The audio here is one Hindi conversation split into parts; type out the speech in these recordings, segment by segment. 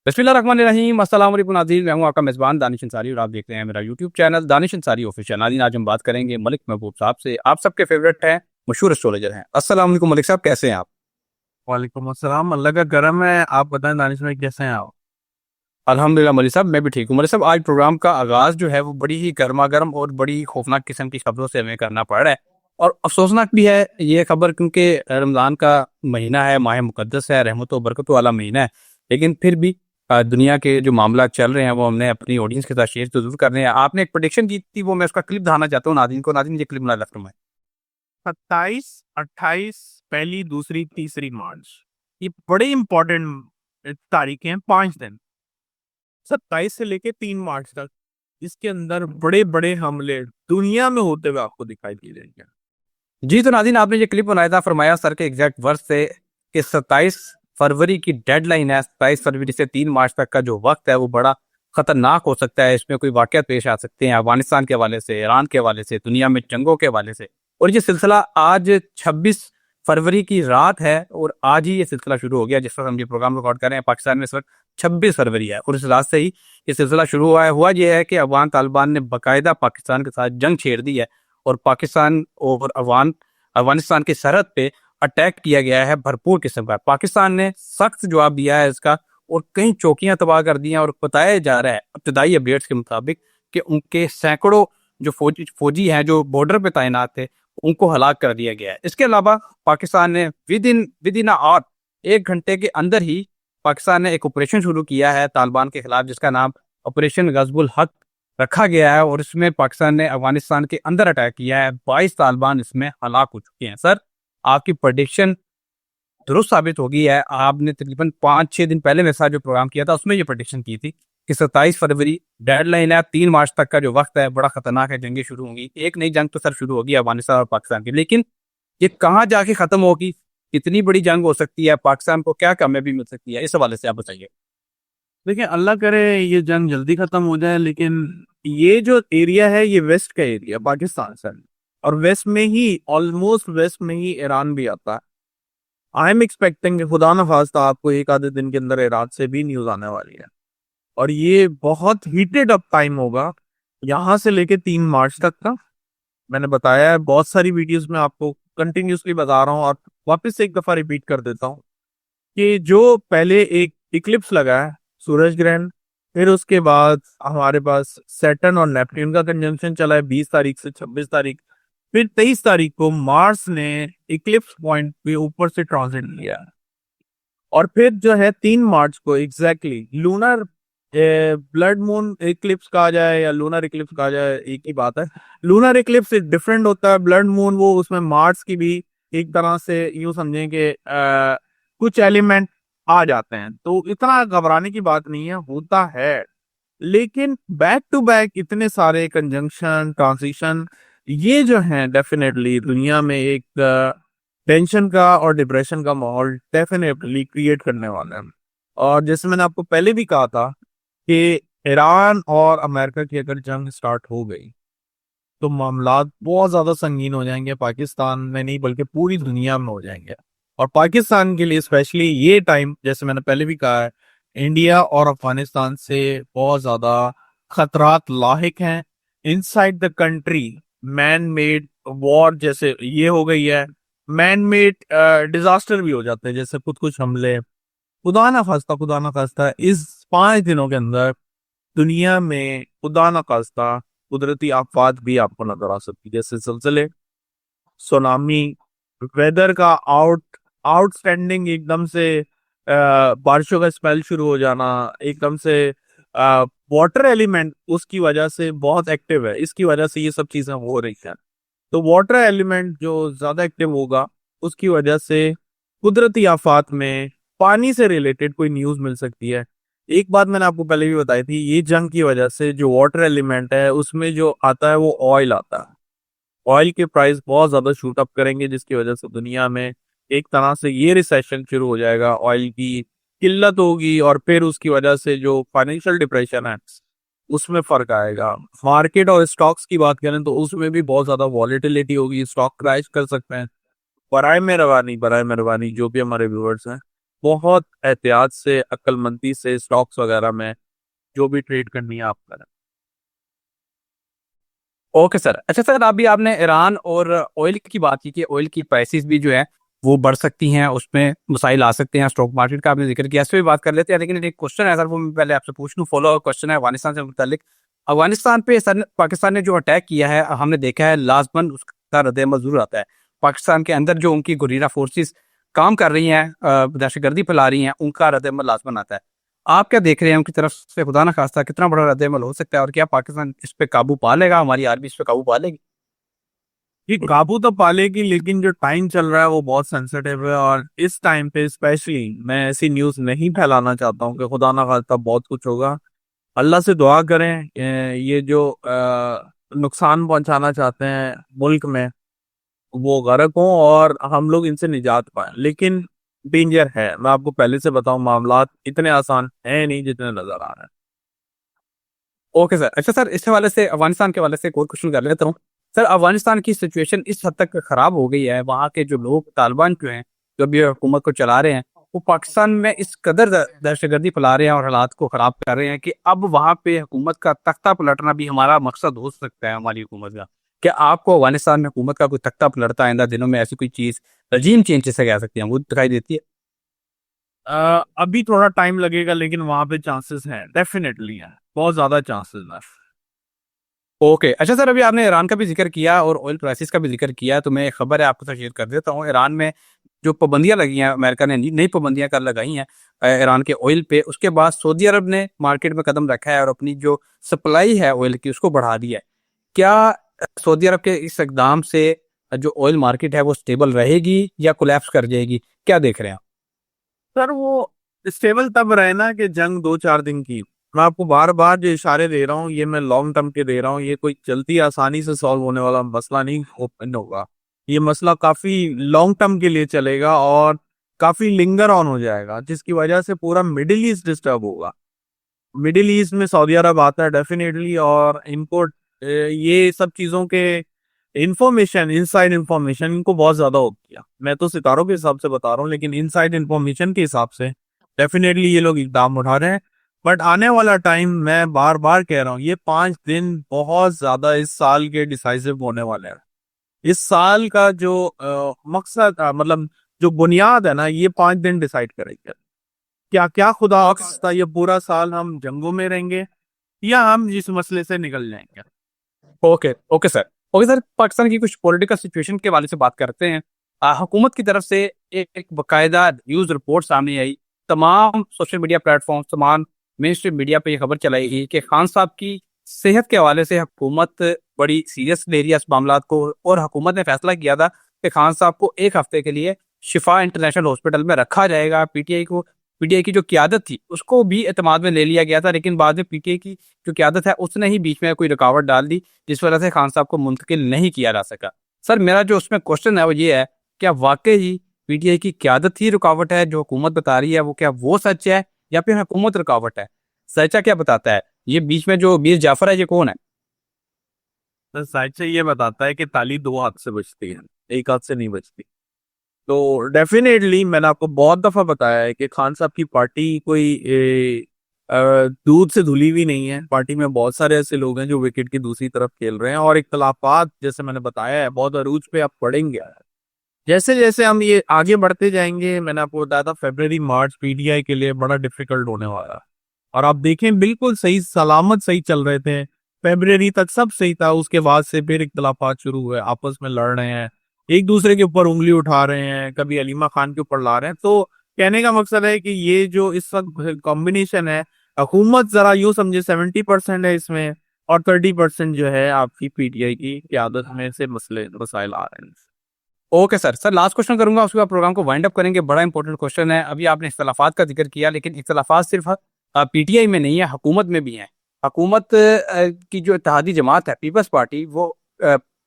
बिस्मिल्लाहिर्रहमानिर्रहीम। अस्सलाम वालेकुम नाज़रीन, मैं हूं आपका मेज़बान दानिश अंसारी और आप देख रहे हैं मेरा YouTube channel Danish Ansari official. नाज़रीन, आज हम बात करेंगे मलिक महबूब साहब से। आप सबके फेवरेट हैं, मशहूर एस्ट्रोलॉजर हैं। अस्सलाम वालेकुम मलिक साहब, कैसे हैं आप? वालेकुम अस्सलाम। अल्लाह का करम है। आप बताएं दानिश भाई, कैसे हैं आप? अल्हम्दुलिल्लाह मलिक साहब, मैं भी ठीक हूँ। मलिक साहब, आज प्रोग्राम का आगाज़ जो है वो बड़ी ही गर्मा-गर्म और बड़ी खौफनाक किस्म की खबरों से हमें करना पड़ रहा है और अफ़सोसनाक भी है ये खबर, क्योंकि रमज़ान का महीना है, माह मुक़द्दस है, रहमत व बरकत वाला महीना है। लेकिन फिर भी दुनिया के जो मामला चल रहे हैं वो हमने अपनी ऑडियंस के साथ शेयर तो ज़रूर करने हैं। आपने एक प्रेडिक्शन की थी, वो मैं उसका क्लिप दिखाना चाहता हूँ नाज़रीन को। नाज़रीन, ये क्लिप मुलाहिज़ा फरमाएँ। 27, 28, पहली, दूसरी, तीसरी मार्च, ये बड़े इंपॉर्टेंट तारीखें हैं। 5 दिन, 27 से लेके 3 मार्च तक, इसके अंदर बड़े बड़े हमले दुनिया में होते हुए आपको दिखाई दे देंगे। जी, तो नाज़रीन, आपने ये क्लिप मुलाहिज़ा फरमाया सर के एग्ज़ैक्ट वर्ड्स से कि 27 फरवरी की डेडलाइन है। 27 फरवरी से 3 मार्च तक का जो वक़्त है वो बड़ा ख़तरनाक हो सकता है। इसमें कोई वाक़यात पेश आ सकते हैं अफ़गानिस्तान के हवाले से, ईरान के हवाले से, दुनिया में जंगों के हवाले से। और ये सिलसिला आज 26 फरवरी की रात है और आज ही ये सिलसिला शुरू हो गया। जिस वक़्त हम ये प्रोग्राम रिकॉर्ड कर रहे हैं, पाकिस्तान में इस वक़्त 26 फरवरी है और इस रात से ही ये सिलसिला शुरू हुआ है। हुआ ये है कि अफ़गान तालिबान ने बाकायदा पाकिस्तान के साथ जंग छेड़ दी है और पाकिस्तान और अफगानिस्तान की सरहद पे अटैक किया गया है भरपूर किस्म का। पाकिस्तान ने सख्त जवाब दिया है इसका और कई चौकियां तबाह कर दी हैं और बताया जा रहा है इब्तदाई अपडेट्स के मुताबिक कि उनके सैकड़ों जो फौजी हैं जो बॉर्डर पे तैनात थे, उनको हलाक कर दिया गया है। इसके अलावा पाकिस्तान ने विद इन आवर 1 घंटे के अंदर ही पाकिस्तान ने एक ऑपरेशन शुरू किया है तालिबान के खिलाफ, जिसका नाम ऑपरेशन गज़बुल हक रखा गया है और इसमें पाकिस्तान ने अफगानिस्तान के अंदर अटैक किया है। 22 तालिबान इसमें हलाक हो चुके हैं। सर, आपकी प्रेडिक्शन दुरुस्त साबित हो गई है। आपने तकरीबन 5-6 दिन पहले मेरे साथ जो प्रोग्राम किया था उसमें ये प्रेडिक्शन की थी कि 27 फरवरी डेडलाइन है। 3 मार्च तक का जो वक्त है बड़ा खतरनाक है, जंगें शुरू होंगी। एक नई जंग तो सर शुरू होगी अफगानिस्तान और पाकिस्तान की, लेकिन ये कहाँ जाके खत्म होगी? कितनी बड़ी जंग हो सकती है? पाकिस्तान को क्या कामयाबी मिल सकती है? इस हवाले से आप बताइए। देखिए, अल्लाह करे ये जंग जल्दी खत्म हो जाए, लेकिन ये जो एरिया है ये वेस्ट का एरिया पाकिस्तान से, और वेस्ट में ही, ऑलमोस्ट वेस्ट में ही ईरान भी आता है। आई एम एक्सपेक्टिंग, खुदा न खास्ता, आपको एक आधे दिन के अंदर ईरान से भी न्यूज आने वाली है और ये बहुत हीटेड अप टाइम होगा यहाँ से लेके 3 मार्च तक का। मैंने बताया है बहुत सारी वीडियोस में, आपको कंटिन्यूसली बता रहा हूँ और वापस से एक दफा रिपीट कर देता हूँ कि जो पहले एक इक्लिप्स लगा है, सूरज ग्रहण, फिर उसके बाद हमारे पास सैटर्न और नेपट्टून का कंजंक्शन चला है 20 तारीख से 26 तारीख। फिर 23 तारीख को मार्स ने इक्लिप्स पॉइंट पे ऊपर से ट्रांजिट लिया है। और फिर जो है 3 मार्च को exactly lunar blood moon Eclipse कहा जाए या लूनर इक्लिप्स कहा जाए, एक ही बात है। लूनर इक्लिप्स डिफरेंट होता है, ब्लड मून वो उसमें मार्स की भी एक तरह से यूं समझें कि कुछ एलिमेंट आ जाते हैं, तो इतना घबराने की बात नहीं है, होता है। लेकिन बैक टू बैक इतने सारे कंजंक्शन ट्रांजिशन, ये जो है डेफिनेटली दुनिया में एक टेंशन का और डिप्रेशन का माहौल डेफिनेटली क्रिएट करने वाला है। और जैसे मैंने आपको पहले भी कहा था कि ईरान और अमेरिका की अगर जंग स्टार्ट हो गई तो मामलात बहुत ज्यादा संगीन हो जाएंगे, पाकिस्तान में नहीं बल्कि पूरी दुनिया में हो जाएंगे। और पाकिस्तान के लिए स्पेशली ये टाइम, जैसे मैंने पहले भी कहा है, इंडिया और अफगानिस्तान से बहुत ज्यादा खतरात लाहिक हैं। Inside the country man made war जैसे ये हो गई है, मैन मेड डिजास्टर भी हो जाते हैं, जैसे खुद कुछ हमले। खुदा ना खास्ता इस 5 दिनों के अंदर दुनिया में खुदा न खास्ता कुदरती आफात भी आपको नजर आ सकती है, जैसे जलजले, सुनामी, वेदर का आउटस्टैंडिंग एकदम से बारिशों का स्पेल शुरू हो जाना एकदम से। वाटर एलिमेंट उसकी वजह से बहुत एक्टिव है, इसकी वजह से ये सब चीजें हो रही हैं। तो वाटर एलिमेंट जो ज्यादा एक्टिव होगा उसकी वजह से कुदरती आफात में पानी से रिलेटेड कोई न्यूज मिल सकती है। एक बात मैंने आपको पहले भी बताई थी, ये जंग की वजह से जो वाटर एलिमेंट है उसमें जो आता है वो ऑयल आता है। ऑयल के प्राइस बहुत ज्यादा शूट अप करेंगे, जिसकी वजह से दुनिया में एक तरह से ये रिसेशन शुरू हो जाएगा, ऑयल की किल्लत होगी और फिर उसकी वजह से जो फाइनेंशियल डिप्रेशन है उसमें फर्क आएगा। मार्केट और स्टॉक्स की बात करें तो उसमें भी बहुत ज्यादा वॉलेटिलिटी होगी, स्टॉक क्रैश कर सकते हैं। बराए मेहरबानी जो भी हमारे व्यूअर्स हैं, बहुत एहतियात से, अक्लमंदी से स्टॉक्स वगैरह में जो भी ट्रेड करनी है आप करें। Okay sir. अच्छा सर, अभी आपने ईरान और ऑयल की बात की कि ऑयल की प्राइसेस भी जो है वो बढ़ सकती हैं, उसमें मसाइल आ सकते हैं, स्टॉक मार्केट का आपने जिक्र किया, इस पर भी बात कर लेते हैं। लेकिन एक क्वेश्चन है सर, वो मैं पहले आपसे पूछ लूँ, फॉलो क्वेश्चन है अफगानिस्तान से मुतालिक। अफगानिस्तान पे सर पाकिस्तान ने जो अटैक किया है, हमने देखा है लाजमन उसका रद्द-ए-अमल जरूर आता है। पाकिस्तान के अंदर जो उनकी गुरीरा फोर्सेस काम कर रही हैं, दहशतगर्दी फैला रही हैं, उनका रद्द-ए-अमल लाजमन आता है। आप क्या देख रहे हैं उनकी तरफ से, खुदा ना खास्ता कितना बड़ा रद्द-ए-अमल हो सकता है, और क्या पाकिस्तान इस पे काबू पा लेगा, हमारी आर्मी इस पे काबू पा लेगी? ये काबू तो पालेगी, लेकिन जो टाइम चल रहा है वो बहुत सेंसिटिव है, और इस टाइम पे स्पेशली मैं ऐसी न्यूज़ नहीं फैलाना चाहता हूँ कि खुदा ना खास्ता बहुत कुछ होगा। अल्लाह से दुआ करें ये जो नुकसान पहुंचाना चाहते हैं मुल्क में वो गर्क हों और हम लोग इनसे निजात पाएं। लेकिन डेंजर है, मैं आपको पहले से बताऊं, मामलात इतने आसान है नहीं जितने नजर आ रहे हैं। Okay sir. अच्छा सर, इस हवाले से अफगानिस्तान के हवाले से एक और क्वेश्चन कर लेता हूँ। सर अफगानिस्तान की सिचुएशन इस हद तक खराब हो गई है, वहाँ के जो लोग तालिबान जो हैं, जो भी हुकूमत को चला रहे हैं, वो पाकिस्तान में इस कदर दहशतगर्दी फैला रहे हैं और हालात को खराब कर रहे हैं कि अब वहाँ पे हुकूमत का तख्ता पलटना भी हमारा मकसद हो सकता है, हमारी हुकूमत का। क्या आपको अफगानिस्तान में हुकूमत का कोई तख्ता पलटता आइंदा दिनों में, ऐसी कोई चीज रजीम चेंज जिसे कह सकते हैं, वो दिखाई देती है? अभी थोड़ा टाइम लगेगा, लेकिन वहां पे चांसेस हैं, डेफिनेटली है, बहुत ज्यादा चांसेस हैं। ओके। अच्छा सर, अभी आपने ईरान का भी जिक्र किया और ऑयल प्राइसेस का भी जिक्र किया, तो मैं एक खबर है आपको साथ शेयर कर देता हूँ। ईरान में जो पाबंदियां लगी हैं, अमेरिका ने नई नई पाबंदियां कर लगाई हैं ईरान के ऑयल पे, उसके बाद सऊदी अरब ने मार्केट में कदम रखा है और अपनी जो सप्लाई है ऑयल की उसको बढ़ा दिया है। क्या सऊदी अरब के इस इकदाम से जो ऑयल मार्केट है वो स्टेबल रहेगी या कोलैप्स कर जाएगी, क्या देख रहे हैं आप? सर वो स्टेबल तब रहे ना कि जंग 2-4 दिन की। मैं आपको बार बार जो इशारे दे रहा हूँ ये मैं लॉन्ग टर्म के दे रहा हूँ, ये कोई जल्दी आसानी से सॉल्व होने वाला मसला नहीं ओपन होगा। ये मसला काफी लॉन्ग टर्म के लिए चलेगा और काफी लिंगर ऑन हो जाएगा, जिसकी वजह से पूरा मिडिल ईस्ट डिस्टर्ब होगा। मिडिल ईस्ट में सऊदी अरब आता है डेफिनेटली, और इनको ये सब चीजों के इंफॉर्मेशन, इनसाइड इंफॉर्मेशन इनको बहुत ज्यादा होती है। मैं तो सितारों के हिसाब से बता रहा हूँ, लेकिन इनसाइड इंफॉर्मेशन के हिसाब से डेफिनेटली ये लोग इकदाम उठा रहे हैं। बट आने वाला टाइम, मैं बार बार कह रहा हूँ, ये 5 दिन बहुत ज्यादा इस साल के डिसाइसिव होने वाले हैं। इस साल का जो मकसद मतलब जो बुनियाद है ना, ये 5 दिन डिसाइड करेंगे। क्या क्या खुदा खास्ता ये पूरा साल हम जंगों में रहेंगे या हम इस मसले से निकल जाएंगे। Okay okay sir. Okay sir, Pakistan की कुछ पॉलिटिकल सिचुएशन के बारे से बात करते हैं। हुकूमत की तरफ से एक बाकायदा न्यूज़ रिपोर्ट सामने आई, तमाम सोशल मीडिया प्लेटफॉर्म, तमाम मेन स्ट्रीम मीडिया पे ये खबर चलाई गई कि खान साहब की सेहत के हवाले से हुकूमत बड़ी सीरियस ले रही है इस मामला को, और हुकूमत ने फैसला किया था कि खान साहब को एक हफ्ते के लिए शिफा इंटरनेशनल हॉस्पिटल में रखा जाएगा। पीटीआई की जो क्यादत थी उसको भी एतमाद में ले लिया गया था, लेकिन बाद में पीटीआई की जो क्यादत है उसने ही बीच में कोई रुकावट डाल दी, जिस वजह से खान साहब को मुंतकिल नहीं किया जा सका। सर मेरा जो उसमें क्वेश्चन है वो ये है, क्या वाकई ही पीटीआई की क्यादत ही रुकावट है, जो हुकूमत बता रही है वो क्या वो सच है, या फिर हुकूमत रुकावट है? सच्चा क्या बताता है ये बीच में जो मीर जाफर है, ये कौन है? तो शायद से ये बताता है कि ताली 2 हाथ से बजती है, एक हाथ से नहीं बजती। तो डेफिनेटली मैंने आपको बहुत दफा बताया है कि खान साहब की पार्टी कोई दूध से धुली हुई नहीं है। पार्टी में बहुत सारे ऐसे लोग हैं जो विकेट की दूसरी तरफ खेल रहे हैं, और इख्तलाफात जैसे मैंने बताया है बहुत अरूज पे आप पढ़ेंगे। जैसे जैसे हम ये आगे बढ़ते जाएंगे, मैंने आपको बताया था फरवरी मार्च पीटीआई के लिए बड़ा डिफिकल्ट होने वाला है। और आप देखें बिल्कुल सही सलामत सही चल रहे थे, फरवरी तक सब सही था, उसके बाद से फिर इख्तलाफात शुरू हुए, आपस में लड़ रहे हैं, एक दूसरे के ऊपर उंगली उठा रहे हैं, कभी अलीमा खान के ऊपर ला रहे हैं। तो कहने का मकसद है कि ये जो इस वक्त कॉम्बिनेशन है, हुकूमत जरा यूं समझे 70% है इसमें, और 30% जो है आपकी पीटीआई की क्यादत में से मसले मसाइल आ रहे हैं। Okay sir. Sir last question करूंगा, उसके बाद प्रोग्राम को वाइंड अप करेंगे। बड़ा इंपॉर्टेंट क्वेश्चन है। अभी आपने इख्तलाफात का जिक्र किया, लेकिन इख्तलाफात सिर्फ पीटीआई में नहीं है, हुकूमत में भी है। हुकूमत की जो इत्तेहादी जमात है पीपल्स पार्टी, वो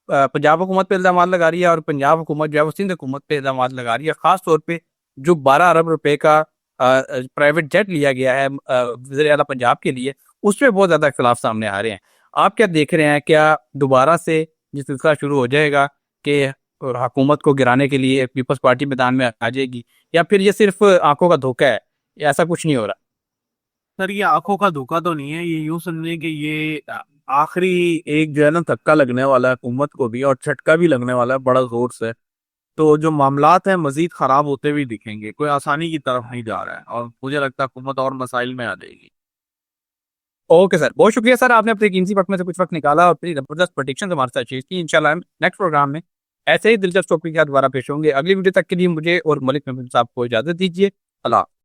पंजाब हुकूमत पे इल्जाम लगा रही है, और पंजाब हुकूमत जो है वो सिंध हुकूमत पे इल्जाम लगा रही है। खास तौर पे जो 12 अरब रुपए का प्राइवेट जेट लिया गया है वज़ीर आला पंजाब के लिए, उसमें बहुत ज्यादा इख्तलाफ सामने आ रहे हैं। आप क्या देख रहे हैं, क्या दोबारा से ये सिलसिला शुरू हो जाएगा कि और हुकूमत को गिराने के लिए पीपल्स पार्टी मैदान में आ जाएगी, या फिर ये सिर्फ आंखों का धोखा है, या ऐसा कुछ नहीं हो रहा? सर ये आंखों का धोखा तो नहीं है, ये यूं समझें कि ये आखिरी एक जो है ना धक्का लगने वाला है हुकूमत को भी, और झटका भी लगने वाला है बड़ा जोर से। तो जो मामलात हैं मजीद खराब होते हुए दिखेंगे, कोई आसानी की तरफ नहीं जा रहा है, और मुझे लगता है हुकूमत और मसाइल में आ जाएगी। ओके सर, बहुत शुक्रिया सर, आपने अपने कीमती वक्त में से कुछ वक्त निकाला और अपनी जबरदस्त प्रेडिक्शन हमारे साथ शेयर की। इंशाल्लाह हम नेक्स्ट प्रोग्राम में ऐसे ही दिलचस्प टॉपिक के साथ दोबारा पेश होंगे। अगली वीडियो तक के लिए मुझे और मलिक महमूद साहब को इजाजत दीजिए। अल्लाह।